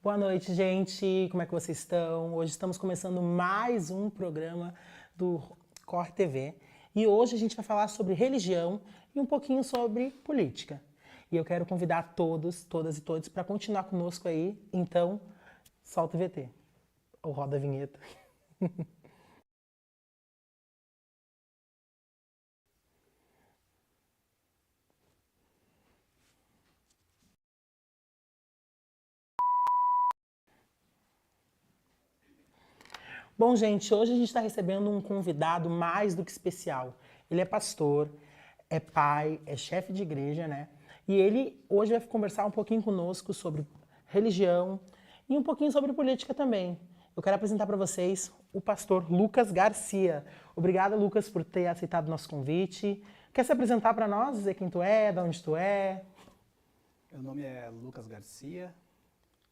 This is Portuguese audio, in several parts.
Boa noite, gente. Como é que vocês estão? Hoje estamos começando mais um programa do Corre TV. E hoje a gente vai falar sobre religião e um pouquinho sobre política. E eu quero convidar todos, todas e todos para continuar conosco aí. Então, solta o VT. Ou roda a vinheta. Bom, gente, hoje a gente está recebendo um convidado mais do que especial. Ele é pastor, é pai, é chefe de igreja, né? E ele hoje vai conversar um pouquinho conosco sobre religião e um pouquinho sobre política também. Eu quero apresentar para vocês o pastor Lucas Garcia. Obrigada, Lucas, por ter aceitado o nosso convite. Quer se apresentar para nós, dizer quem tu é, de onde tu é? Meu nome é Lucas Garcia,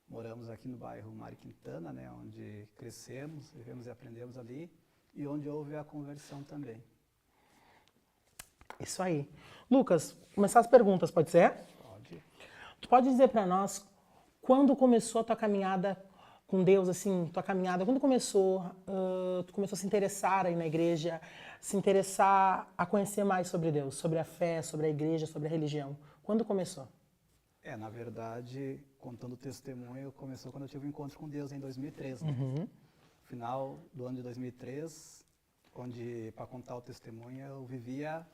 moramos aqui no bairro Mário Quintana, né, onde crescemos, vivemos e aprendemos ali, e onde houve a conversão também. Isso aí. Lucas, começar as perguntas, pode ser? Pode? Tu pode dizer para nós quando começou a tua caminhada com Deus, assim, tua caminhada, quando começou, tu começou a se interessar aí na igreja, se interessar a conhecer mais sobre Deus, sobre a fé, sobre a igreja, sobre a religião. Quando começou? Na verdade, contando o testemunho, começou quando eu tive um encontro com Deus em 2003, né? Final do ano de 2003, onde, para contar o testemunho, eu vivia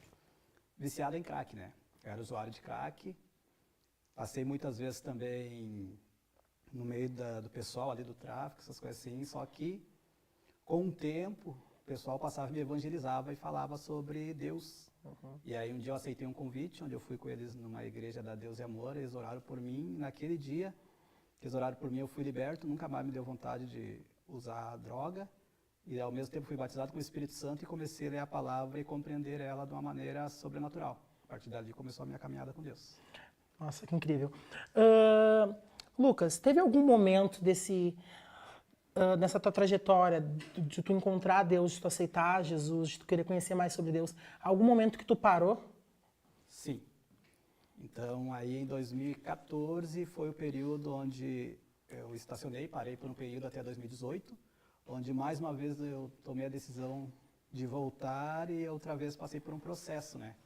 viciado em crack, né? Eu era usuário de crack, passei muitas vezes também no meio do pessoal ali do tráfico, essas coisas assim, só que com o tempo o pessoal passava e me evangelizava e falava sobre Deus. E aí um dia eu aceitei um convite, onde eu fui com eles numa igreja da Deus e Amor, eles oraram por mim, naquele dia que eles oraram por mim eu fui liberto, nunca mais me deu vontade de usar droga, e ao mesmo tempo fui batizado com o Espírito Santo e comecei a ler a palavra e compreender ela de uma maneira sobrenatural. A partir dali começou a minha caminhada com Deus. Nossa, que incrível. Lucas, teve algum momento nessa tua trajetória de tu encontrar Deus, de tu aceitar Jesus, de tu querer conhecer mais sobre Deus, algum momento que tu parou? Sim. Então, aí em 2014 foi o período onde eu estacionei, parei por um período até 2018, onde mais uma vez eu tomei a decisão de voltar e outra vez passei por um processo, né?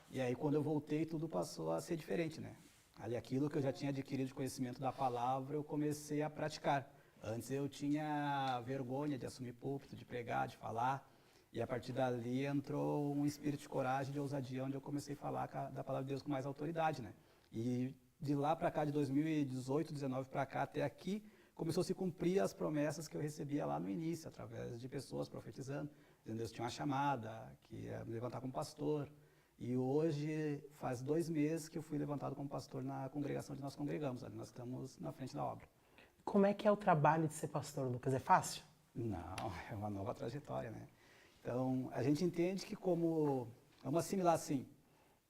E aí quando eu voltei tudo passou a ser diferente, né? Ali aquilo que eu já tinha adquirido de conhecimento da palavra eu comecei a praticar. Antes eu tinha vergonha de assumir púlpito, de pregar, de falar. E a partir dali entrou um espírito de coragem, de ousadia, onde eu comecei a falar da palavra de Deus com mais autoridade, né? E de lá para cá, de 2018, 19 para cá até aqui, começou a se cumprir as promessas que eu recebia lá no início, através de pessoas profetizando, dizendo que Deus tinha uma chamada, que ia me levantar como pastor. E hoje faz 2 meses que eu fui levantado como pastor na congregação onde nós congregamos, ali nós estamos na frente da obra. Como é que é o trabalho de ser pastor, Lucas? É fácil? Não, é uma nova trajetória, né? Então, a gente entende que como, vamos assimilar assim,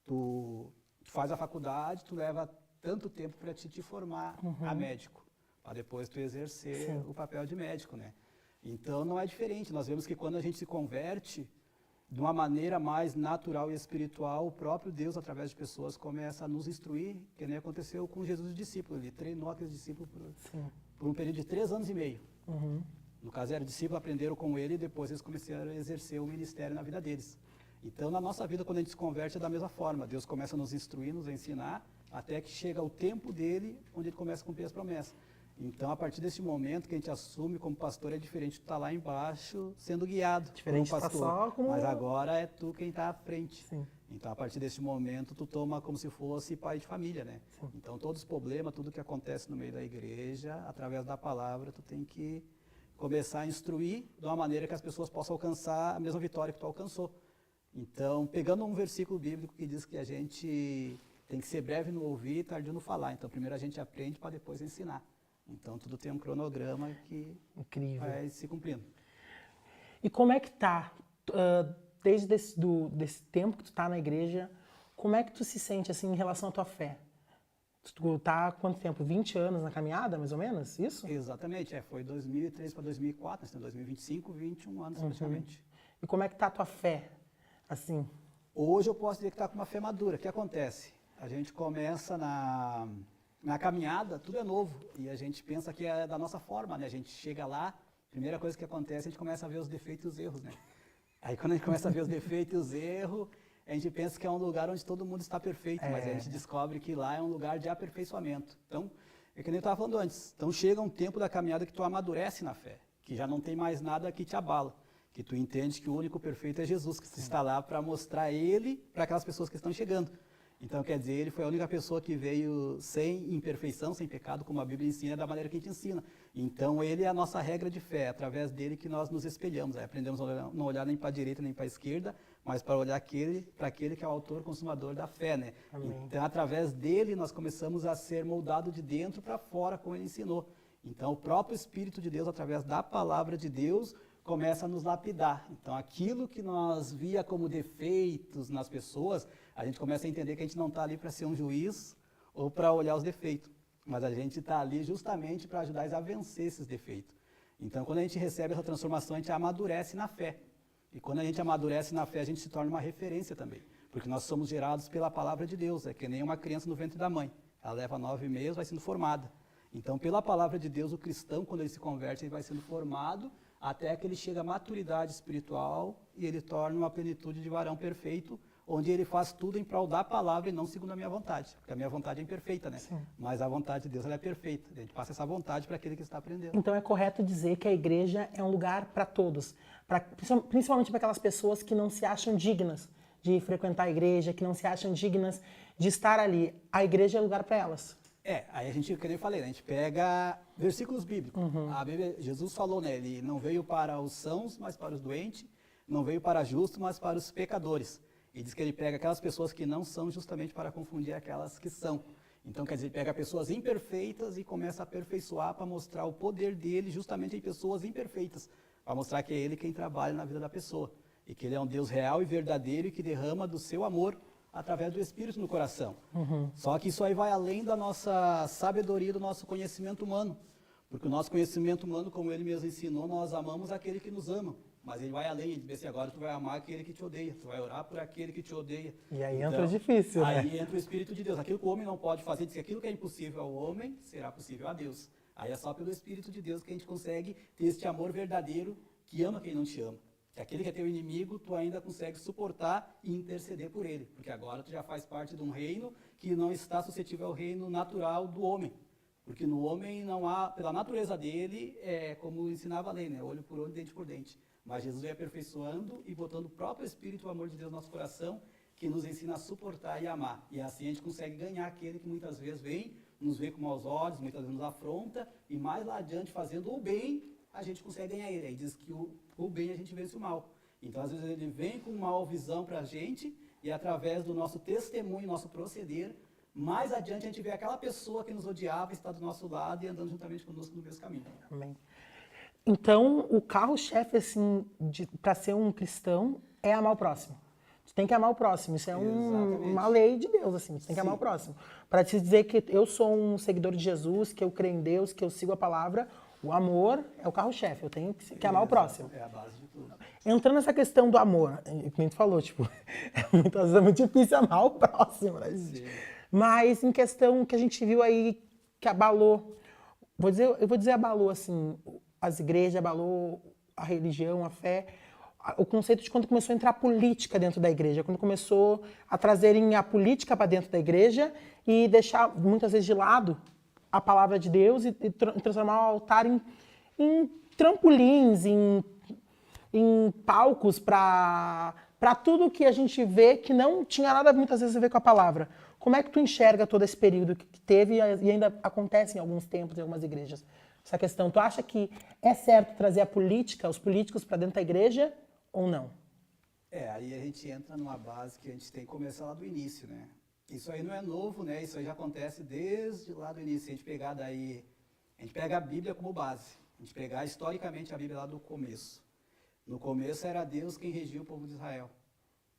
tu faz a faculdade, tu leva tanto tempo para te formar a médico, para depois tu exercer Sim. o papel de médico, né? Então, não é diferente, nós vemos que quando a gente se converte, de uma maneira mais natural e espiritual, o próprio Deus, através de pessoas, começa a nos instruir, que nem aconteceu com Jesus e os discípulos. Ele treinou aqueles discípulos por um período de 3 anos e meio. No caso, eram discípulos, aprenderam com ele e depois eles começaram a exercer o ministério na vida deles. Então, na nossa vida, quando a gente se converte, é da mesma forma. Deus começa a nos instruir, nos ensinar, até que chega o tempo dele, onde ele começa a cumprir as promessas. Então, a partir desse momento que a gente assume como pastor, é diferente de estar lá embaixo sendo guiado Diferente como de tá pastor. só como... Mas agora é tu quem está à frente. Sim. Então, a partir desse momento, tu toma como se fosse pai de família, né? Sim. Então, todos os problemas, tudo que acontece no meio da igreja, através da palavra, tu tem que começar a instruir de uma maneira que as pessoas possam alcançar a mesma vitória que tu alcançou. Então, pegando um versículo bíblico que diz que a gente tem que ser breve no ouvir e tardio no falar. Então, primeiro a gente aprende para depois ensinar. Então, tudo tem um cronograma que Incrível. vai se cumprindo. E como é que tá, desde desse tempo que tu tá na igreja, como é que tu se sente, assim, em relação à tua fé? Tu tá há quanto tempo? 20 anos na caminhada, mais ou menos? Isso? Exatamente, foi 2003 para 2004, nós temos 2025, 21 anos praticamente. E como é que tá a tua fé, assim? Hoje eu posso dizer que está com uma fé madura. O que acontece? A gente começa na caminhada, tudo é novo. E a gente pensa que é da nossa forma, né? A gente chega lá, primeira coisa que acontece, a gente começa a ver os defeitos e os erros, né? Aí quando a gente começa a ver os defeitos e os erros, a gente pensa que é um lugar onde todo mundo está perfeito, mas a gente descobre que lá é um lugar de aperfeiçoamento. Então, é que nem eu estava falando antes. Então chega um tempo da caminhada que tu amadurece na fé, que já não tem mais nada que te abala, que tu entende que o único perfeito é Jesus, que está lá para mostrar Ele para aquelas pessoas que estão chegando. Então, quer dizer, Ele foi a única pessoa que veio sem imperfeição, sem pecado, como a Bíblia ensina, da maneira que a gente ensina. Então, Ele é a nossa regra de fé, é através dele que nós nos espelhamos. Aí aprendemos a não olhar nem para a direita nem para a esquerda, mas para olhar para aquele que é o autor consumador da fé, né? Amém. Então, através dele, nós começamos a ser moldados de dentro para fora, como Ele ensinou. Então, o próprio Espírito de Deus, através da palavra de Deus, começa a nos lapidar. Então, aquilo que nós via como defeitos nas pessoas, a gente começa a entender que a gente não está ali para ser um juiz ou para olhar os defeitos, mas a gente está ali justamente para ajudar eles a vencer esses defeitos. Então, quando a gente recebe essa transformação, a gente amadurece na fé. E quando a gente amadurece na fé, a gente se torna uma referência também, porque nós somos gerados pela palavra de Deus, é que nem uma criança no ventre da mãe. Ela leva 9 meses, vai sendo formada. Então, pela palavra de Deus, o cristão, quando ele se converte, ele vai sendo formado até que ele chega à maturidade espiritual e ele torna uma plenitude de varão perfeito, onde ele faz tudo em prol da palavra e não segundo a minha vontade, porque a minha vontade é imperfeita, né? Sim. Mas a vontade de Deus ela é perfeita, a gente passa essa vontade para aquele que está aprendendo. Então é correto dizer que a igreja é um lugar para todos, principalmente para aquelas pessoas que não se acham dignas de frequentar a igreja, que não se acham dignas de estar ali. A igreja é lugar para elas. Aí a gente, como eu falei, né, a gente pega versículos bíblicos. A Bíblia, Jesus falou, né, ele não veio para os sãos, mas para os doentes, não veio para justos, mas para os pecadores. E diz que ele pega aquelas pessoas que não são justamente para confundir aquelas que são. Então, quer dizer, ele pega pessoas imperfeitas e começa a aperfeiçoar para mostrar o poder dele justamente em pessoas imperfeitas, para mostrar que é ele quem trabalha na vida da pessoa. E que ele é um Deus real e verdadeiro e que derrama do seu amor através do Espírito no coração. Só que isso aí vai além da nossa sabedoria, do nosso conhecimento humano. Porque o nosso conhecimento humano, como ele mesmo ensinou, nós amamos aquele que nos ama. Mas ele vai além, ele diz assim, agora tu vai amar aquele que te odeia, tu vai orar por aquele que te odeia. E aí Então, entra o difícil, né? Aí entra o Espírito de Deus. Aquilo que o homem não pode fazer, diz que aquilo que é impossível ao homem, será possível a Deus. Aí é só pelo Espírito de Deus que a gente consegue ter este amor verdadeiro que ama quem não te ama. Que aquele que é teu inimigo, tu ainda consegue suportar e interceder por ele. Porque agora tu já faz parte de um reino que não está suscetível ao reino natural do homem. Porque no homem não há, pela natureza dele, como ensinava a lei, né? Olho por olho, dente por dente. Mas Jesus vem aperfeiçoando e botando o próprio Espírito, o amor de Deus no nosso coração, que nos ensina a suportar e amar. E assim a gente consegue ganhar aquele que muitas vezes vem, nos vê com maus olhos, muitas vezes nos afronta, e mais lá adiante, fazendo o bem, a gente consegue ganhar ele. Aí diz que o bem a gente vence o mal. Então, às vezes, ele vem com uma visão para a gente, e através do nosso testemunho, nosso proceder, mais adiante a gente vê aquela pessoa que nos odiava, está do nosso lado e andando juntamente conosco no mesmo caminho. Amém. Então, o carro-chefe, assim, para ser um cristão, é amar o próximo. Você tem que amar o próximo. Isso é uma lei de Deus, assim. Você tem que amar o próximo. Para te dizer que eu sou um seguidor de Jesus, que eu creio em Deus, que eu sigo a palavra, o amor é o carro-chefe. Eu tenho que amar o próximo. É a base de tudo. Entrando nessa questão do amor, como tu falou, tipo, muitas vezes é muito difícil amar o próximo, né, gente? Mas em questão que a gente viu aí, que abalou, eu vou dizer abalou, assim, as igrejas, abalou a religião, a fé, o conceito de quando começou a entrar a política dentro da igreja, quando começou a trazerem a política para dentro da igreja e deixar, muitas vezes, de lado a palavra de Deus e transformar o altar em trampolins, em palcos para tudo que a gente vê que não tinha nada muitas vezes a ver com a palavra. Como é que tu enxerga todo esse período que teve e ainda acontece em alguns tempos em algumas igrejas? Essa questão, tu acha que é certo trazer a política, os políticos para dentro da igreja ou não? Aí a gente entra numa base que a gente tem que começar lá do início, né? Isso aí não é novo, né? Isso aí já acontece desde lá do início. A gente pega a Bíblia como base. A gente pegar historicamente a Bíblia lá do começo. No começo era Deus quem regia o povo de Israel,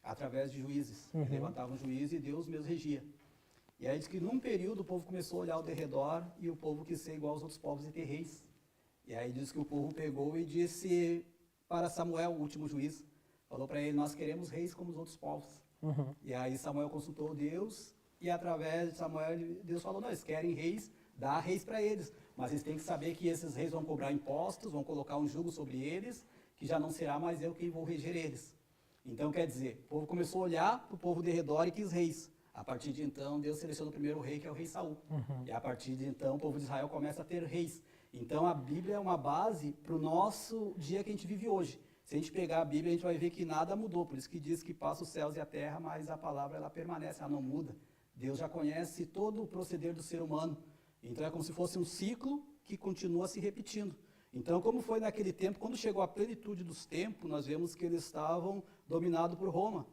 através de juízes. Eles levantavam um juiz e Deus mesmo regia. E aí diz que num período o povo começou a olhar ao derredor e o povo quis ser igual aos outros povos e ter reis. E aí diz que o povo pegou e disse para Samuel, o último juiz, falou para ele, nós queremos reis como os outros povos. E aí Samuel consultou Deus e através de Samuel, Deus falou, não, eles querem reis, dá reis para eles. Mas eles têm que saber que esses reis vão cobrar impostos, vão colocar um jugo sobre eles, que já não será mais eu quem vou reger eles. Então, quer dizer, o povo começou a olhar para o povo de redor e quis reis. A partir de então, Deus seleciona o primeiro rei, que é o rei Saul. E a partir de então, o povo de Israel começa a ter reis. Então, a Bíblia é uma base para o nosso dia que a gente vive hoje. Se a gente pegar a Bíblia, a gente vai ver que nada mudou. Por isso que diz que passa os céus e a terra, mas a palavra ela permanece, ela não muda. Deus já conhece todo o proceder do ser humano. Então, é como se fosse um ciclo que continua se repetindo. Então, como foi naquele tempo, quando chegou a plenitude dos tempos, nós vemos que eles estavam dominados por Roma.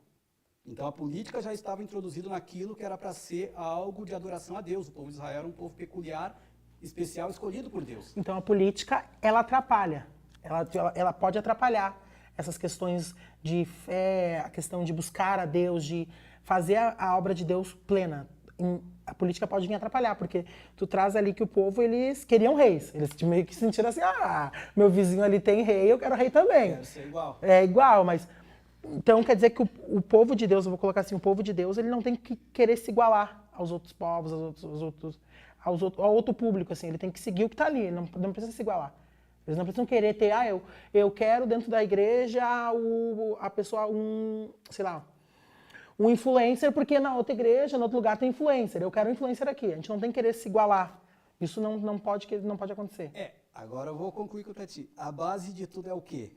Então, a política já estava introduzida naquilo que era para ser algo de adoração a Deus. O povo de Israel era um povo peculiar, especial, escolhido por Deus. Então, a política, ela atrapalha. Ela pode atrapalhar essas questões de fé, a questão de buscar a Deus, de fazer a obra de Deus plena. A política pode vir atrapalhar, porque tu traz ali que o povo, eles queriam reis. Eles meio que sentiram assim, meu vizinho ali tem rei, eu quero rei também. Quero ser igual. É igual, mas... Então quer dizer que o povo de Deus, eu vou colocar assim, o povo de Deus, ele não tem que querer se igualar aos outros povos, ao outro público, assim. Ele tem que seguir o que está ali, não precisa se igualar. Eles não precisam querer ter, eu quero dentro da igreja a pessoa, sei lá, um influencer, porque na outra igreja, no outro lugar tem influencer. Eu quero um influencer aqui. A gente não tem que querer se igualar. Isso não pode acontecer. Agora eu vou concluir com o Tati. A base de tudo é o quê?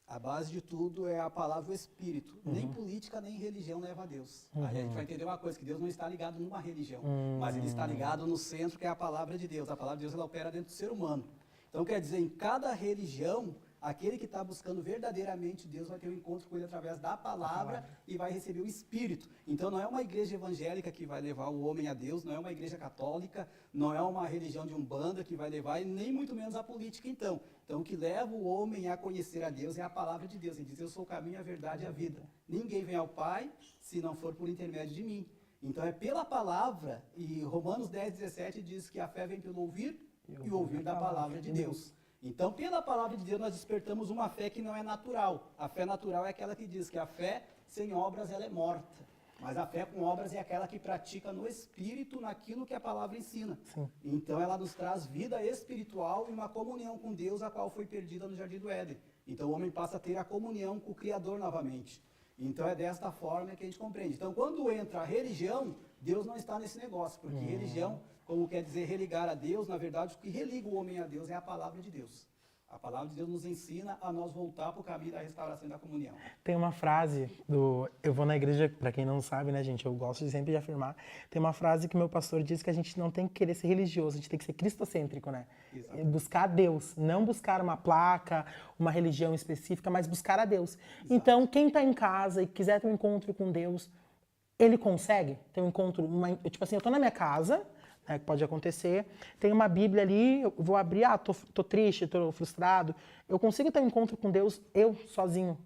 A base de tudo é a palavra, o Espírito. Nem política, nem religião leva a Deus. Aí a gente vai entender uma coisa, que Deus não está ligado numa religião, mas Ele está ligado no centro, que é a palavra de Deus. A palavra de Deus, ela opera dentro do ser humano. Então, quer dizer, em cada religião, aquele que está buscando verdadeiramente Deus vai ter um encontro com Ele através da palavra e vai receber o Espírito. Então, não é uma igreja evangélica que vai levar o homem a Deus, não é uma igreja católica, não é uma religião de umbanda que vai levar, e nem muito menos a política, então. Então, o que leva o homem a conhecer a Deus é a palavra de Deus. Ele diz, eu sou o caminho, a verdade e a vida. Ninguém vem ao Pai se não for por intermédio de mim. Então, é pela palavra, e Romanos 10, 17 diz que a fé vem pelo ouvir e ouvir da palavra de Deus. Então, pela palavra de Deus, nós despertamos uma fé que não é natural. A fé natural é aquela que diz que a fé sem obras ela é morta. Mas a fé com obras é aquela que pratica no Espírito, naquilo que a palavra ensina. Sim. Então, ela nos traz vida espiritual e uma comunhão com Deus, a qual foi perdida no Jardim do Éden. Então, o homem passa a ter a comunhão com o Criador novamente. Então, é desta forma que a gente compreende. Então, quando entra a religião, Deus não está nesse negócio, porque religião, como quer dizer religar a Deus, na verdade, o que religa o homem a Deus é a palavra de Deus. A palavra de Deus nos ensina a nós voltar para o caminho da restauração e da comunhão. Tem uma frase eu vou na igreja, para quem não sabe, né, gente, eu gosto de sempre de afirmar, tem uma frase que meu pastor diz que a gente não tem que querer ser religioso, a gente tem que ser cristocêntrico, né? Exato. Buscar Deus, não buscar uma placa, uma religião específica, mas buscar a Deus. Exato. Então, quem está em casa e quiser ter um encontro com Deus, ele consegue ter um encontro, tipo assim, eu estou na minha casa, que pode acontecer, tem uma Bíblia ali, eu vou abrir, tô triste, tô frustrado, eu consigo ter um encontro com Deus, eu sozinho,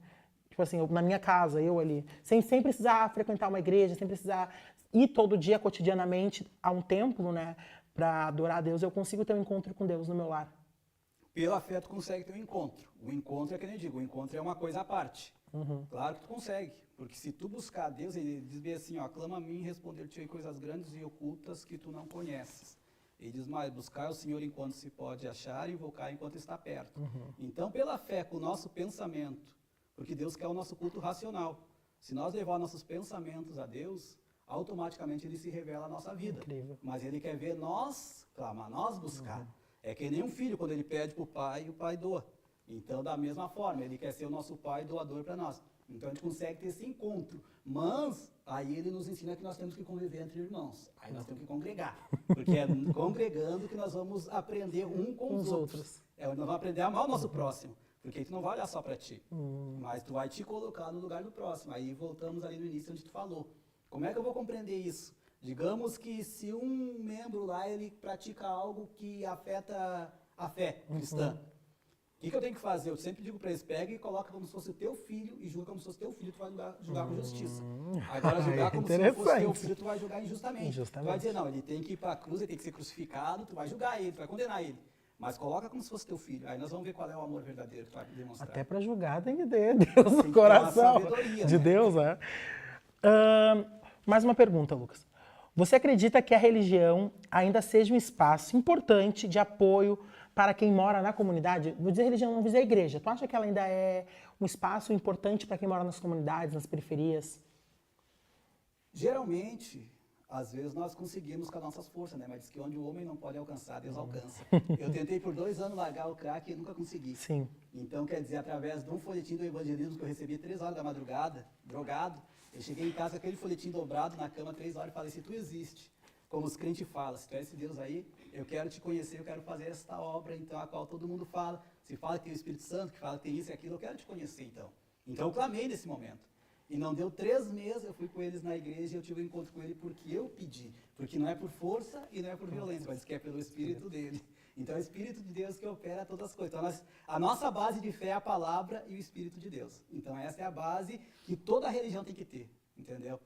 tipo assim, na minha casa, eu ali, sem precisar frequentar uma igreja, sem precisar ir todo dia, cotidianamente, a um templo, né, para adorar a Deus, eu consigo ter um encontro com Deus no meu lar. Pelo fé tu consegue ter um encontro. O encontro é que nem eu digo, o encontro é uma coisa à parte. Claro que tu consegue, porque se tu buscar a Deus, ele diz bem assim, clama a mim e responder-te coisas grandes e ocultas que tu não conheces. Ele diz mais, buscar o Senhor enquanto se pode achar e invocar enquanto está perto. Então, pela fé, com o nosso pensamento, porque Deus quer o nosso culto racional. Se nós levar nossos pensamentos a Deus, automaticamente Ele se revela à nossa vida. Incrível. Mas Ele quer ver nós clamar, nós buscar. É que nem um filho, quando ele pede para o pai doa. Então, da mesma forma, Ele quer ser o nosso pai doador para nós. Então, a gente consegue ter esse encontro. Mas, aí Ele nos ensina que nós temos que conviver entre irmãos. Aí nós temos que congregar. Porque é congregando que nós vamos aprender um com os outros. Nós vamos aprender a amar o nosso próximo. Porque aí tu não vai olhar só para ti. Mas tu vai te colocar no lugar do próximo. Aí voltamos ali no início onde tu falou. Como é que eu vou compreender isso? Digamos que se um membro lá, ele pratica algo que afeta a fé cristã. O que eu tenho que fazer? Eu sempre digo para eles, pega e coloca como se fosse o teu filho e julga como se fosse teu filho, tu vai julgar com justiça. Agora, julgar como se não fosse teu filho, tu vai julgar injustamente. Tu vai dizer, não, ele tem que ir para a cruz, ele tem que ser crucificado, tu vai julgar ele, tu vai condenar ele. Mas coloca como se fosse teu filho. Aí nós vamos ver qual é o amor verdadeiro que tu vai demonstrar. Até para julgar tem que ter Deus no coração. Sabedoria, de né? Deus, Mais uma pergunta, Lucas. Você acredita que a religião ainda seja um espaço importante de apoio para quem mora na comunidade? Vou dizer religião, não vou dizer igreja. Tu acha que ela ainda é um espaço importante para quem mora nas comunidades, nas periferias? Geralmente, às vezes nós conseguimos com as nossas forças, né? Mas diz que onde o homem não pode alcançar, Deus alcança. Eu tentei por 2 anos largar o crack e nunca consegui. Sim. Então, quer dizer, através de um folhetim do evangelismo que eu recebi 3 horas da madrugada, drogado, eu cheguei em casa com aquele folhetim dobrado na cama 3 horas e falei, se tu existe, como os crentes falam, se tu é esse Deus aí, eu quero te conhecer, eu quero fazer esta obra, então, a qual todo mundo fala. Se fala que tem o Espírito Santo, que fala que tem isso e aquilo, eu quero te conhecer, então. Então, eu clamei nesse momento. E não deu 3 meses, eu fui com eles na igreja e eu tive um encontro com ele porque eu pedi. Porque não é por força e não é por violência, mas que é pelo Espírito dele. Então é o Espírito de Deus que opera todas as coisas. Então a nossa base de fé é a palavra e o Espírito de Deus. Então essa é a base que toda religião tem que ter, entendeu?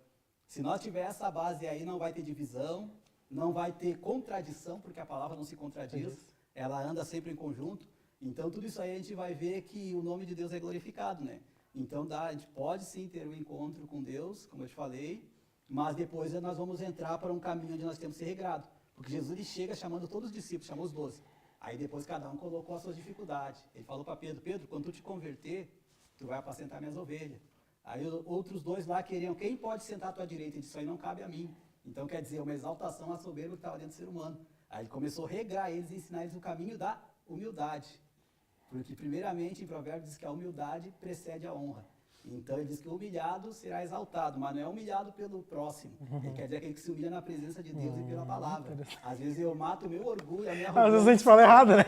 Se nós tiver essa base aí, não vai ter divisão, não vai ter contradição, porque a palavra não se contradiz, ela anda sempre em conjunto. Então tudo isso aí a gente vai ver que o nome de Deus é glorificado, né? Então a gente pode sim ter um encontro com Deus, como eu te falei, mas depois nós vamos entrar para um caminho onde nós temos que ser regrado. Porque Jesus ele chega chamando todos os discípulos, chamou os 12. Aí depois cada um colocou as suas dificuldades. Ele falou para Pedro, Pedro, quando tu te converter, tu vai apacentar minhas ovelhas. Aí outros 2 lá queriam, quem pode sentar à tua direita? Ele disse, isso aí não cabe a mim. Então quer dizer, uma exaltação à soberba que estava dentro do ser humano. Aí ele começou a regrar eles e ensinar eles o caminho da humildade. Porque primeiramente em Provérbios diz que a humildade precede a honra. Então ele diz que o humilhado será exaltado, mas não é humilhado pelo próximo. Ele quer dizer aquele que se humilha na presença de Deus e pela palavra. Às vezes eu mato o meu orgulho, a minha arrogância. Às vezes a gente fala errado, né?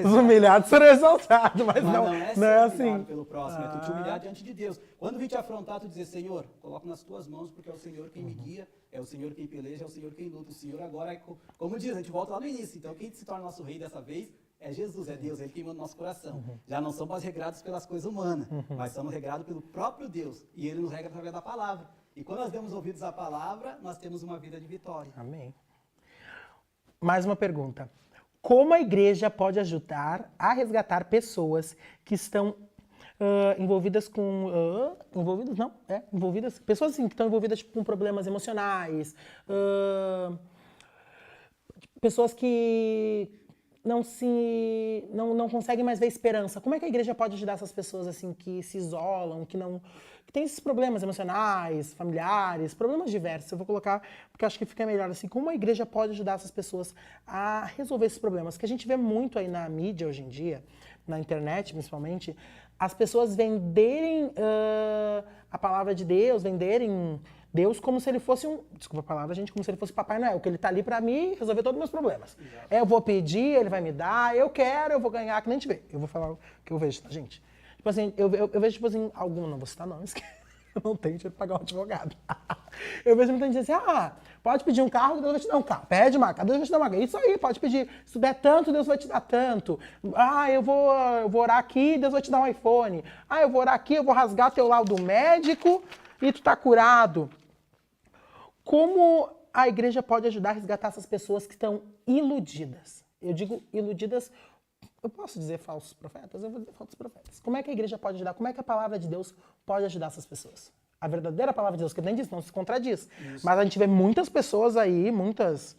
Os humilhados serão exaltados, mas não é assim. Humilhado pelo próximo, é tu te humilhar diante de Deus. Quando vir te afrontar, tu dizer, Senhor, coloco nas tuas mãos, porque é o Senhor quem me guia, é o Senhor quem peleja, é o Senhor quem luta. O Senhor agora é, como diz, a gente volta lá no início. Então quem se torna nosso rei dessa vez é Jesus, é Deus, é Ele que manda no nosso coração. Já não somos regrados pelas coisas humanas, mas somos regrados pelo próprio Deus. E Ele nos regra através da palavra. E quando nós demos ouvidos à palavra, nós temos uma vida de vitória. Amém. Mais uma pergunta. Como a igreja pode ajudar a resgatar pessoas que estão envolvidas com... envolvidas, não? Envolvidas... Pessoas assim, que estão envolvidas tipo, com problemas emocionais, pessoas que... não conseguem mais ver esperança. Como é que a igreja pode ajudar essas pessoas assim que se isolam, que têm esses problemas emocionais, familiares, problemas diversos? Eu vou colocar porque acho que fica melhor assim. Como a igreja pode ajudar essas pessoas a resolver esses problemas? Que a gente vê muito aí na mídia hoje em dia, na internet principalmente, as pessoas venderem a palavra de Deus, venderem Deus como se ele fosse desculpa a palavra, gente, como se ele fosse Papai Noel, que ele tá ali pra mim resolver todos os meus problemas. Eu vou pedir, ele vai me dar, eu quero, eu vou ganhar, que nem a gente vê. Eu vou falar o que eu vejo, tá, gente? Tipo assim, eu vejo, tipo assim, não vou citar nomes, eu não tenho dinheiro pra pagar um advogado. Eu vejo muita gente dizer assim, pode pedir um carro, Deus vai te dar um carro. Pede uma casa, Deus vai te dar uma casa. Isso aí, pode pedir. Se tu der tanto, Deus vai te dar tanto. Eu vou orar aqui, Deus vai te dar um iPhone. Eu vou orar aqui, eu vou rasgar teu laudo médico e tu tá curado. Como a igreja pode ajudar a resgatar essas pessoas que estão iludidas? Eu digo iludidas, eu posso dizer falsos profetas? Eu vou dizer falsos profetas. Como é que a igreja pode ajudar? Como é que a palavra de Deus pode ajudar essas pessoas? A verdadeira palavra de Deus, que nem diz, não se contradiz. Isso. Mas a gente vê muitas pessoas aí, muitas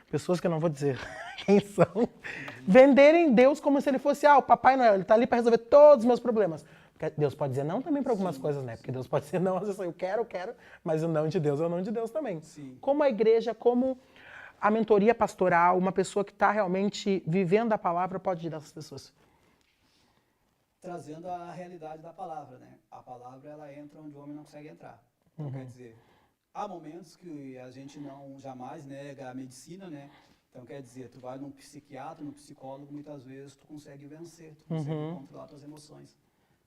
pessoas que eu não vou dizer quem são, venderem Deus como se ele fosse, o Papai Noel, ele tá ali para resolver todos os meus problemas. Deus pode dizer não também para algumas coisas, né? Porque Deus pode dizer não, às vezes eu quero, mas o não de Deus é o não de Deus também. Sim. Como a igreja, como a mentoria pastoral, uma pessoa que está realmente vivendo a palavra pode ajudar essas pessoas? Trazendo a realidade da palavra, né? A palavra, ela entra onde o homem não consegue entrar. Então, quer dizer, há momentos que a gente não jamais nega a medicina, né? Então, quer dizer, tu vai num psiquiatra, num psicólogo, muitas vezes tu consegue vencer, tu consegue controlar tuas emoções.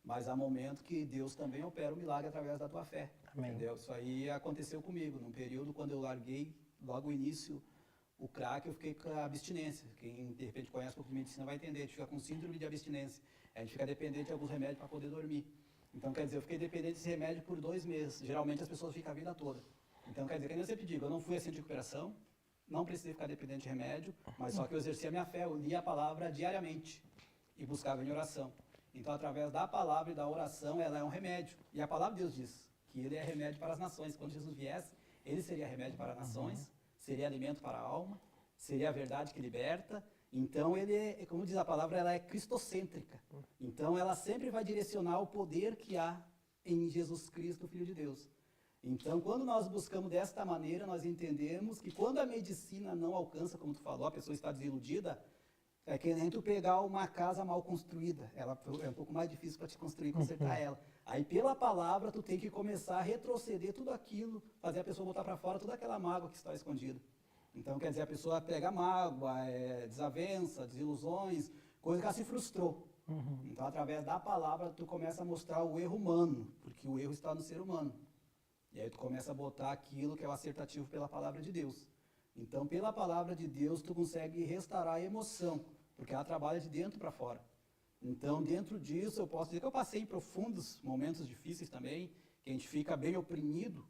Mas há momentos que Deus também opera o milagre através da tua fé. Amém. Entendeu? Isso aí aconteceu comigo. Num período, quando eu larguei, logo no início, o crack, eu fiquei com a abstinência. Quem, de repente, conhece um pouco de medicina vai entender. A gente fica com síndrome de abstinência. A gente fica dependente de alguns remédios para poder dormir. Então, quer dizer, eu fiquei dependente desse remédio por 2 meses. Geralmente, as pessoas ficam a vida toda. Então, quer dizer, que eu sempre digo, eu não fui assim de recuperação, não precisei ficar dependente de remédio, mas só que eu exercia a minha fé, eu lia a palavra diariamente e buscava em oração. Então, através da palavra e da oração, ela é um remédio. E a palavra de Deus diz que ele é remédio para as nações. Quando Jesus viesse, ele seria remédio para as nações, seria alimento para a alma, seria a verdade que liberta. Então, ele, como diz a palavra, ela é cristocêntrica. Então, ela sempre vai direcionar o poder que há em Jesus Cristo, Filho de Deus. Então, quando nós buscamos desta maneira, nós entendemos que quando a medicina não alcança, como tu falou, a pessoa está desiludida, é que nem tu pegar uma casa mal construída. Ela é um pouco mais difícil para te construir, consertar ela. Aí, pela palavra, tu tem que começar a retroceder tudo aquilo, fazer a pessoa botar para fora toda aquela mágoa que está escondida. Então, quer dizer, a pessoa pega mágoa, desavença, desilusões, coisa que ela se frustrou. Então, através da palavra, tu começa a mostrar o erro humano, porque o erro está no ser humano. E aí tu começa a botar aquilo que é o acertativo pela palavra de Deus. Então, pela palavra de Deus, tu consegue restaurar a emoção, porque ela trabalha de dentro para fora. Então, dentro disso, eu posso dizer que eu passei em profundos momentos difíceis também, que a gente fica bem oprimido,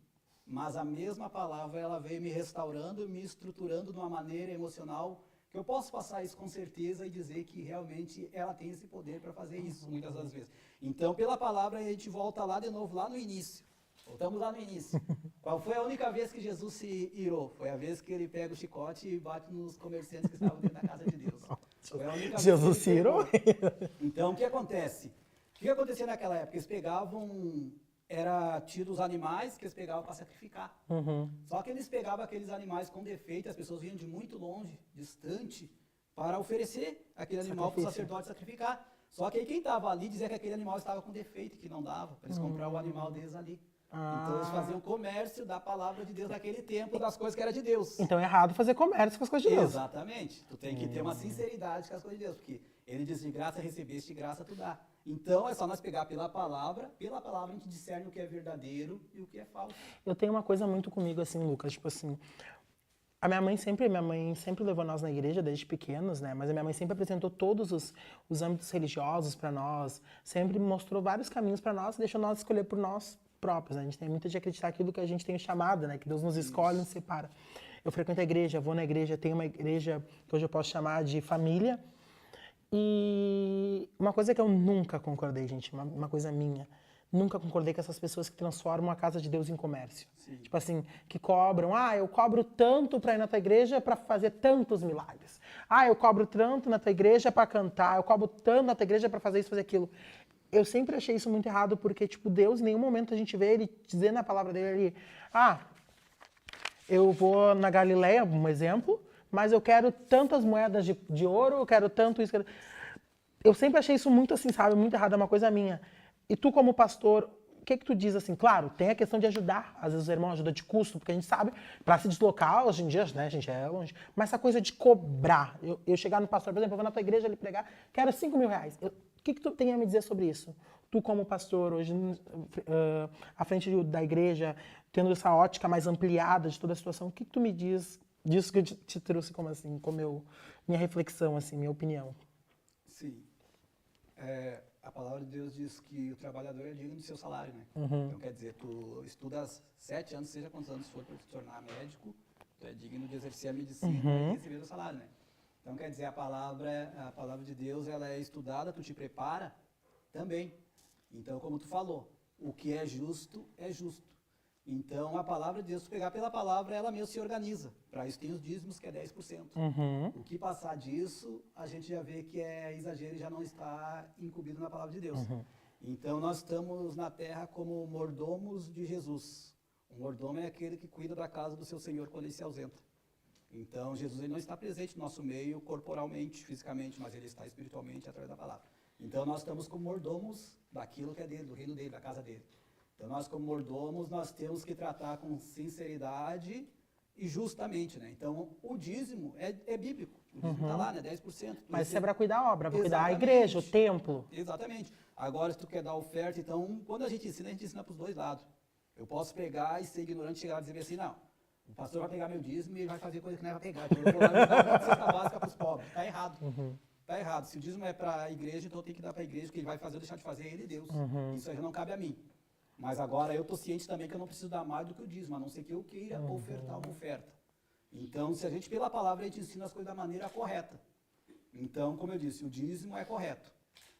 mas a mesma palavra, ela veio me restaurando, me estruturando de uma maneira emocional, que eu posso passar isso com certeza e dizer que realmente ela tem esse poder para fazer isso, muitas das vezes. Então, pela palavra, a gente volta lá de novo, lá no início. Voltamos lá no início. Qual foi a única vez que Jesus se irou? Foi a vez que ele pega o chicote e bate nos comerciantes que estavam dentro da casa de Deus. Foi a única Jesus vez que se ele irou? pegou. Então, o que acontece? O que acontecia naquela época? Eles pegavam, era tido os animais que eles pegavam para sacrificar. Só que eles pegavam aqueles animais com defeito, as pessoas vinham de muito longe, distante, para oferecer aquele animal para o sacerdote sacrificar. Só que aí quem estava ali dizia que aquele animal estava com defeito, que não dava, para eles comprar o animal deles ali. Então eles faziam comércio da palavra de Deus naquele tempo, das coisas que eram de Deus. Então é errado fazer comércio com as coisas de Deus. Exatamente. Tu tem que ter uma sinceridade com as coisas de Deus, porque ele diz, de graça recebeste, de graça tu dá. Então é só nós pegar pela palavra a gente discerne o que é verdadeiro e o que é falso. Eu tenho uma coisa muito comigo assim, Lucas, tipo assim, a minha mãe sempre levou nós na igreja desde pequenos, né? Mas a minha mãe sempre apresentou todos os âmbitos religiosos para nós, sempre mostrou vários caminhos para nós, deixou nós escolher por nós próprios, né? A gente tem muito de acreditar aquilo que a gente tem o chamado, né? Que Deus nos escolhe e nos separa. Eu frequento a igreja, vou na igreja, tenho uma igreja que hoje eu posso chamar de família. E uma coisa que eu nunca concordei, gente, uma coisa minha, nunca concordei com essas pessoas que transformam a casa de Deus em comércio. Sim. Tipo assim, que cobram, eu cobro tanto para ir na tua igreja para fazer tantos milagres. Eu cobro tanto na tua igreja para cantar, eu cobro tanto na tua igreja para fazer isso, fazer aquilo. Eu sempre achei isso muito errado, porque, tipo, Deus, em nenhum momento a gente vê ele dizer na palavra dele, eu vou na Galileia, um exemplo, mas eu quero tantas moedas de ouro, eu quero tanto isso. Eu sempre achei isso muito assim, sabe, muito errado, é uma coisa minha. E tu, como pastor, o que tu diz assim? Claro, tem a questão de ajudar, às vezes o irmão ajuda de custo, porque a gente sabe, para se deslocar, hoje em dia, né, a gente é longe, mas essa coisa de cobrar, eu chegar no pastor, por exemplo, eu vou na tua igreja ali pregar, quero 5 mil reais. O que tu tem a me dizer sobre isso? Tu, como pastor, hoje, à frente da igreja, tendo essa ótica mais ampliada de toda a situação, o que tu me diz disso que eu te trouxe como assim, minha reflexão, assim, minha opinião? Sim. A palavra de Deus diz que o trabalhador é digno do seu salário, né? Então, quer dizer, tu estudas 7 anos, seja quantos anos for para te tornar médico, tu é digno de exercer a medicina e receber o salário, né? Então, quer dizer, a palavra de Deus, ela é estudada, tu te prepara também. Então, como tu falou, o que é justo é justo. Então, a palavra de Deus, se pegar pela palavra, ela mesmo se organiza. Para isso tem os dízimos, que é 10%. O que passar disso, a gente já vê que é exagero e já não está incumbido na palavra de Deus. Então, nós estamos na terra como mordomos de Jesus. O mordomo é aquele que cuida da casa do seu Senhor quando ele se ausenta. Então, Jesus ele não está presente no nosso meio corporalmente, fisicamente, mas ele está espiritualmente através da palavra. Então, nós estamos como mordomos daquilo que é dele, do reino dele, da casa dele. Então, nós como mordomos, nós temos que tratar com sinceridade e justamente, né? Então, o dízimo é bíblico. O dízimo está lá, né? 10%. Mas isso é para cuidar a obra, para cuidar a igreja, o templo. Exatamente. Agora, se tu quer dar oferta, então, quando a gente ensina para os dois lados. Eu posso pegar e ser ignorante e chegar e dizer assim, não, o pastor vai pegar meu dízimo e ele vai fazer coisa que não é para pegar. Então, eu vou lá e dar uma cesta básica para os pobres. Está errado. Está errado. Se o dízimo é para a igreja, então eu tenho que dar para a igreja, o que ele vai fazer ou deixar de fazer é ele e Deus. Isso aí já não cabe a mim. Mas agora eu estou ciente também que eu não preciso dar mais do que o dízimo, a não ser que eu queira ofertar uma oferta. Então, se a gente, pela palavra, a gente ensina as coisas da maneira correta. Então, como eu disse, o dízimo é correto.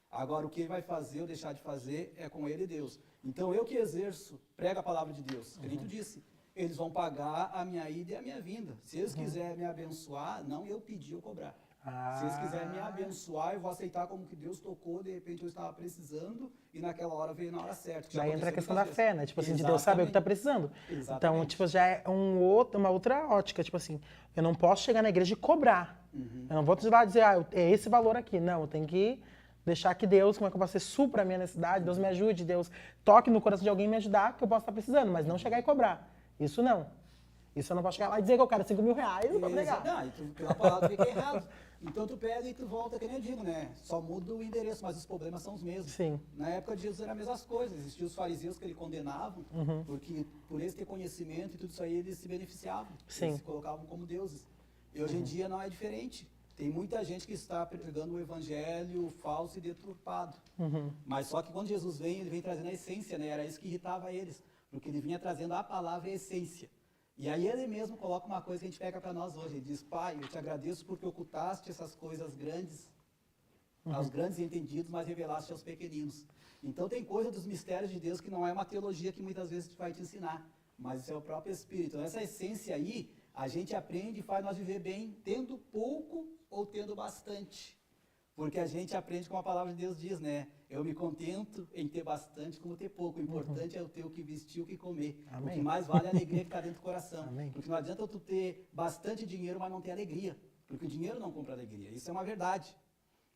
Agora, o que ele vai fazer ou deixar de fazer é com ele e Deus. Então, eu que exerço, prego a palavra de Deus. Que nem tu disse, eles vão pagar a minha ida e a minha vinda. Se eles quiserem me abençoar, não eu pedir ou cobrar. Se eles quiserem me abençoar, eu vou aceitar como que Deus tocou, de repente eu estava precisando e naquela hora veio na hora certa. Daí entra a questão da fé, né? Tipo assim, de Deus saber o que tá precisando. Exatamente. Então, tipo, já é uma outra ótica. Tipo assim, eu não posso chegar na igreja e cobrar. Eu não vou lá dizer, é esse valor aqui. Não, eu tenho que deixar que Deus, como é que eu posso ser, supra a minha necessidade, Deus me ajude, Deus toque no coração de alguém e me ajudar, que eu posso estar precisando, mas não chegar e cobrar. Isso não. Isso eu não posso chegar lá e dizer que eu quero 5 mil reais pra pregar. Não, e pela palavra fica errado. Então tu pega e tu volta, que nem eu digo, né? Só muda o endereço, mas os problemas são os mesmos. Sim. Na época de Jesus eram as mesmas coisas. Existiam os fariseus que ele condenavam, porque por eles ter conhecimento e tudo isso aí, eles se beneficiavam. Sim. Eles se colocavam como deuses. E hoje em dia não é diferente. Tem muita gente que está pregando o evangelho falso e deturpado. Mas só que quando Jesus vem, ele vem trazendo a essência, né? Era isso que irritava eles. Porque ele vinha trazendo a palavra e a essência. E aí ele mesmo coloca uma coisa que a gente pega para nós hoje. Ele diz, Pai, eu te agradeço porque ocultaste essas coisas grandes aos grandes entendidos, mas revelaste aos pequeninos. Então tem coisa dos mistérios de Deus que não é uma teologia que muitas vezes vai te ensinar, mas isso é o próprio Espírito. Então, essa essência aí, a gente aprende e faz nós viver bem, tendo pouco ou tendo bastante. Porque a gente aprende como a palavra de Deus diz, né? Eu me contento em ter bastante como ter pouco. O importante é eu ter o que vestir, o que comer. Amém. O que mais vale é a alegria que está dentro do coração. Amém. Porque não adianta tu ter bastante dinheiro, mas não ter alegria. Porque o dinheiro não compra alegria. Isso é uma verdade.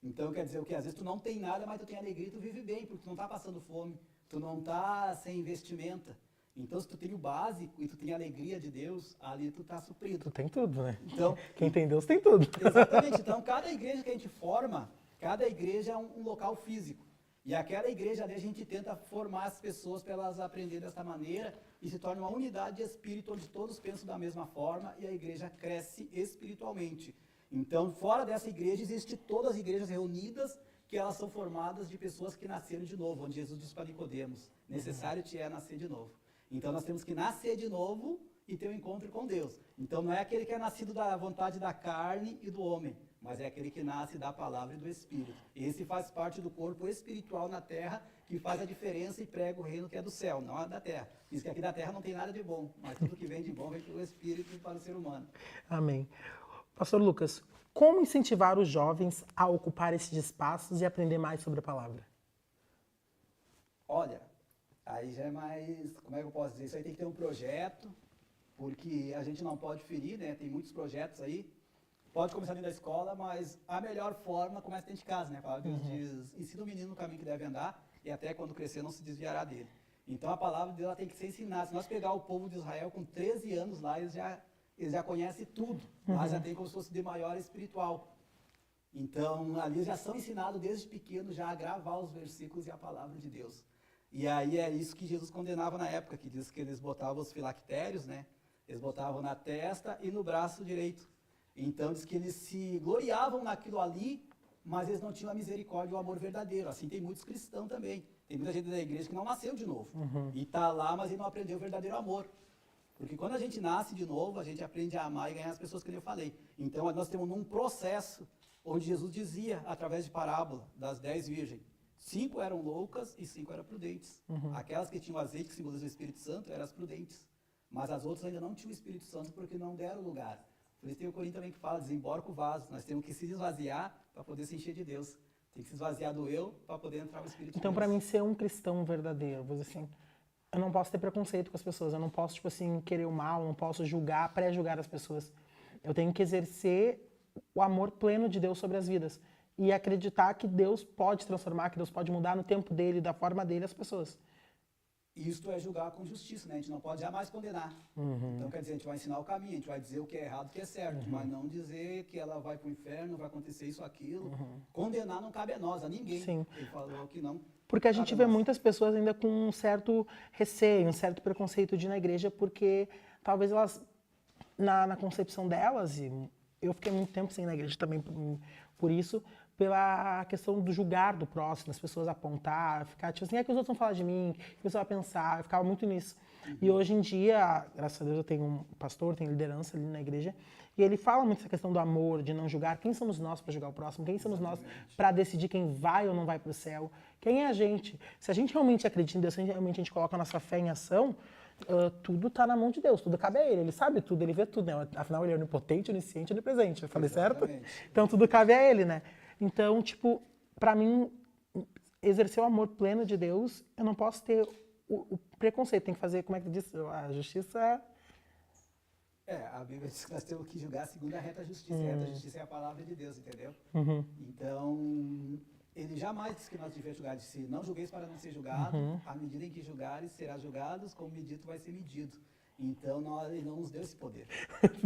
Então quer dizer o quê? Às vezes tu não tem nada, mas tu tem alegria e tu vive bem, porque tu não está passando fome. Tu não está sem investimenta. Então se tu tem o básico e tu tem a alegria de Deus, ali tu está suprido. Tu tem tudo, né? Então, Quem tem Deus tem tudo. exatamente. Então, cada igreja que a gente forma, cada igreja é um local físico. E aquela igreja ali a gente tenta formar as pessoas para elas aprenderem dessa maneira e se torna uma unidade de espírito onde todos pensam da mesma forma e a igreja cresce espiritualmente. Então, fora dessa igreja, existem todas as igrejas reunidas que elas são formadas de pessoas que nasceram de novo, onde Jesus disse para Nicodemos, necessário te é nascer de novo. Então, nós temos que nascer de novo e ter um encontro com Deus. Então, não é aquele que é nascido da vontade da carne e do homem, mas é aquele que nasce da palavra e do Espírito. Esse faz parte do corpo espiritual na terra, que faz a diferença e prega o reino que é do céu, não é da terra. Diz que aqui da terra não tem nada de bom, mas tudo que vem de bom vem pelo Espírito e para o ser humano. Amém. Pastor Lucas, como incentivar os jovens a ocupar esses espaços e aprender mais sobre a palavra? Olha, aí já é mais, como é que eu posso dizer? Isso aí tem que ter um projeto, porque a gente não pode ferir, né? Tem muitos projetos aí. Pode começar dentro da escola, mas a melhor forma começa dentro de casa, né? A palavra de Deus diz, ensina o menino no caminho que deve andar e até quando crescer não se desviará dele. Então a palavra de Deus ela tem que ser ensinada. Se nós pegar o povo de Israel com 13 anos lá, eles já conhecem tudo. Lá já tem como se fosse de maior espiritual. Então ali já são ensinados desde pequeno já a gravar os versículos e a palavra de Deus. E aí é isso que Jesus condenava na época, que diz que eles botavam os filactérios, né? Eles botavam na testa e no braço direito. Então diz que eles se gloriavam naquilo ali, mas eles não tinham a misericórdia e o amor verdadeiro. Assim tem muitos cristãos também. Tem muita gente da igreja que não nasceu de novo. E está lá, mas ele não aprendeu o verdadeiro amor. Porque quando a gente nasce de novo, a gente aprende a amar e ganhar as pessoas que eu falei. Então nós temos um processo onde Jesus dizia, através de parábola, das 10 virgens, 5 eram loucas e 5 eram prudentes. Aquelas que tinham azeite, que simboliza o Espírito Santo, eram as prudentes. Mas as outras ainda não tinham o Espírito Santo porque não deram lugar. Por isso tem o Coríntios também que fala, desembarca o vaso. Nós temos que se esvaziar para poder se encher de Deus. Tem que se esvaziar do eu para poder entrar no Espírito de Deus. Então, para mim, ser um cristão verdadeiro, vou dizer assim, eu não posso ter preconceito com as pessoas, eu não posso, tipo assim, querer o mal, eu não posso julgar, pré-julgar as pessoas. Eu tenho que exercer o amor pleno de Deus sobre as vidas e acreditar que Deus pode transformar, que Deus pode mudar no tempo dele, da forma dele, as pessoas. Isto é julgar com justiça, né? A gente não pode jamais condenar. Então, quer dizer, a gente vai ensinar o caminho, a gente vai dizer o que é errado, o que é certo, mas não dizer que ela vai para o inferno, vai acontecer isso, aquilo. Condenar não cabe a nós, a ninguém. Sim. Ele falou que não. Porque a gente vê muitas pessoas ainda com um certo receio, um certo preconceito de ir na igreja, porque talvez elas, na concepção delas, e eu fiquei muito tempo sem ir na igreja também por isso, pela questão do julgar do próximo, as pessoas apontar, ficar tipo assim, é que os outros vão falar de mim, o que a pessoa vai pensar, eu ficava muito nisso. E hoje em dia, graças a Deus, eu tenho um pastor, tenho liderança ali na igreja, e ele fala muito essa questão do amor, de não julgar. Quem somos nós para julgar o próximo? Quem somos nós para decidir quem vai ou não vai para o céu? Quem é a gente? Se a gente realmente acredita em Deus, se realmente a gente coloca a nossa fé em ação, tudo está na mão de Deus, tudo cabe a Ele. Ele sabe tudo, Ele vê tudo, né? Afinal, Ele é onipotente, onisciente, onipresente. Eu falei certo? Então, tudo cabe a Ele, né? Então, tipo, para mim, exercer o amor pleno de Deus, eu não posso ter o preconceito. Tem que fazer, como é que diz? A justiça... A Bíblia diz que nós temos que julgar segundo a reta justiça. A reta justiça é a palavra de Deus, entendeu? Então, ele jamais disse que nós devemos julgar de si. Não julgueis para não ser julgado. À medida em que julgares, será julgados, como medido vai ser medido. Então, ele não nos deu esse poder.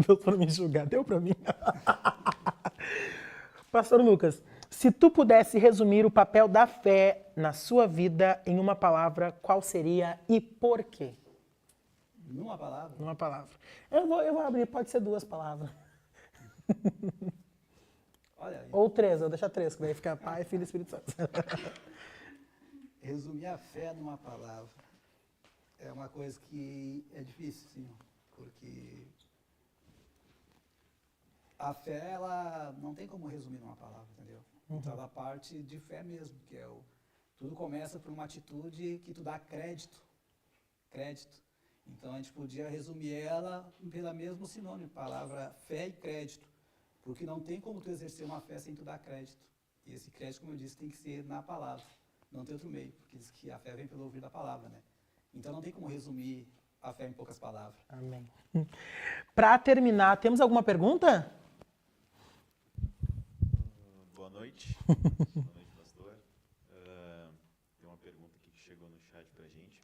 Deus para me julgar, deu para mim. Pastor Lucas, se tu pudesse resumir o papel da fé na sua vida em uma palavra, qual seria e por quê? Numa palavra? Numa palavra. Eu vou abrir, pode ser 2 palavras. Olha aí. Ou 3, eu vou deixar 3, que daí fica Pai, Filho e Espírito Santo. Resumir a fé numa palavra é uma coisa que é difícil, sim, porque a fé, ela não tem como resumir numa palavra, entendeu? Então ela parte de fé mesmo, que é tudo começa por uma atitude que tu dá crédito. Então a gente podia resumir ela pela mesmo sinônimo, palavra fé e crédito, porque não tem como tu exercer uma fé sem tu dar crédito. E esse crédito, como eu disse, tem que ser na palavra, não tem outro meio, porque diz que a fé vem pelo ouvir da palavra, né? Então não tem como resumir a fé em poucas palavras. Amém. Para terminar, temos alguma pergunta? Boa noite. Boa noite, pastor. Tem uma pergunta aqui que chegou no chat pra gente.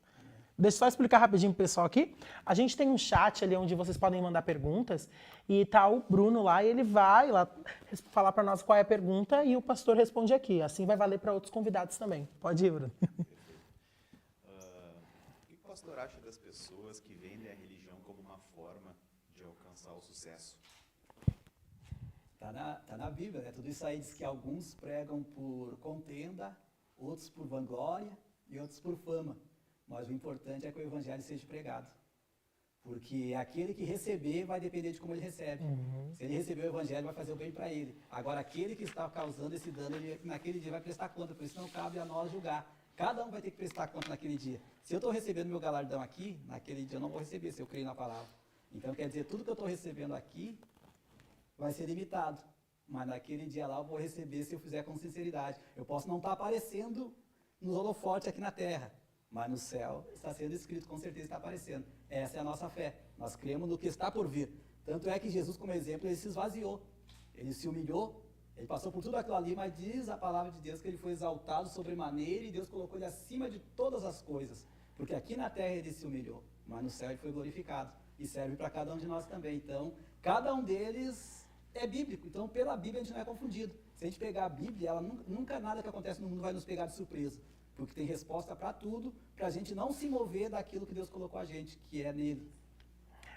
Deixa eu só explicar rapidinho pro pessoal aqui. A gente tem um chat ali onde vocês podem mandar perguntas e tá o Bruno lá e ele vai lá falar para nós qual é a pergunta e o pastor responde aqui. Assim vai valer para outros convidados também. Pode ir, Bruno. O que o pastor acha das pessoas que vendem a religião como uma forma de alcançar o sucesso? Tá na Bíblia, né? Tudo isso aí diz que alguns pregam por contenda, outros por vanglória e outros por fama. Mas o importante é que o evangelho seja pregado. Porque aquele que receber vai depender de como ele recebe. Se ele receber o evangelho, vai fazer o bem para ele. Agora, aquele que está causando esse dano, ele naquele dia vai prestar conta. Por isso não cabe a nós julgar. Cada um vai ter que prestar conta naquele dia. Se eu estou recebendo meu galardão aqui, naquele dia eu não vou receber, se eu creio na palavra. Então, quer dizer, tudo que eu estou recebendo aqui vai ser limitado. Mas naquele dia lá eu vou receber se eu fizer com sinceridade. Eu posso não estar aparecendo nos holofotes aqui na terra. Mas no céu está sendo escrito, com certeza está aparecendo. Essa é a nossa fé. Nós cremos no que está por vir. Tanto é que Jesus, como exemplo, ele se esvaziou. Ele se humilhou. Ele passou por tudo aquilo ali, mas diz a palavra de Deus que ele foi exaltado sobremaneira e Deus colocou ele acima de todas as coisas. Porque aqui na terra ele se humilhou, mas no céu ele foi glorificado. E serve para cada um de nós também. Então, cada um deles é bíblico. Então, pela Bíblia a gente não é confundido. Se a gente pegar a Bíblia, ela nunca nada que acontece no mundo vai nos pegar de surpresa. Porque tem resposta para tudo, para a gente não se mover daquilo que Deus colocou a gente, que é nele.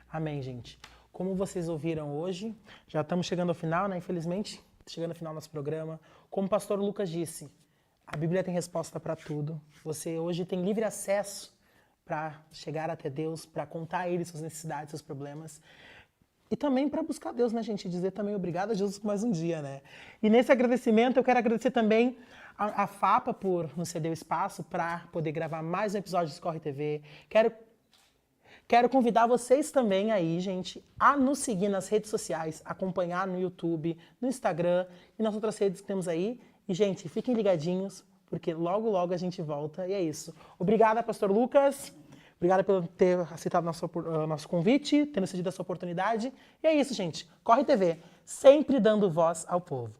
Amém, gente. Como vocês ouviram hoje, já estamos chegando ao final, né? Infelizmente, chegando ao final do nosso programa. Como o pastor Lucas disse, a Bíblia tem resposta para tudo. Você hoje tem livre acesso para chegar até Deus, para contar a Ele suas necessidades, seus problemas. E também para buscar Deus, né, gente? Dizer também obrigado a Jesus por mais um dia, né? E nesse agradecimento, eu quero agradecer também a FAPA por nos ceder o espaço para poder gravar mais um episódio do Escorre TV. Quero convidar vocês também aí, gente, a nos seguir nas redes sociais, acompanhar no YouTube, no Instagram e nas outras redes que temos aí. E, gente, fiquem ligadinhos, porque logo, logo a gente volta. E é isso. Obrigada, pastor Lucas. Obrigada por ter aceitado nosso convite, tendo cedido essa oportunidade. E é isso, gente. Corre TV, sempre dando voz ao povo.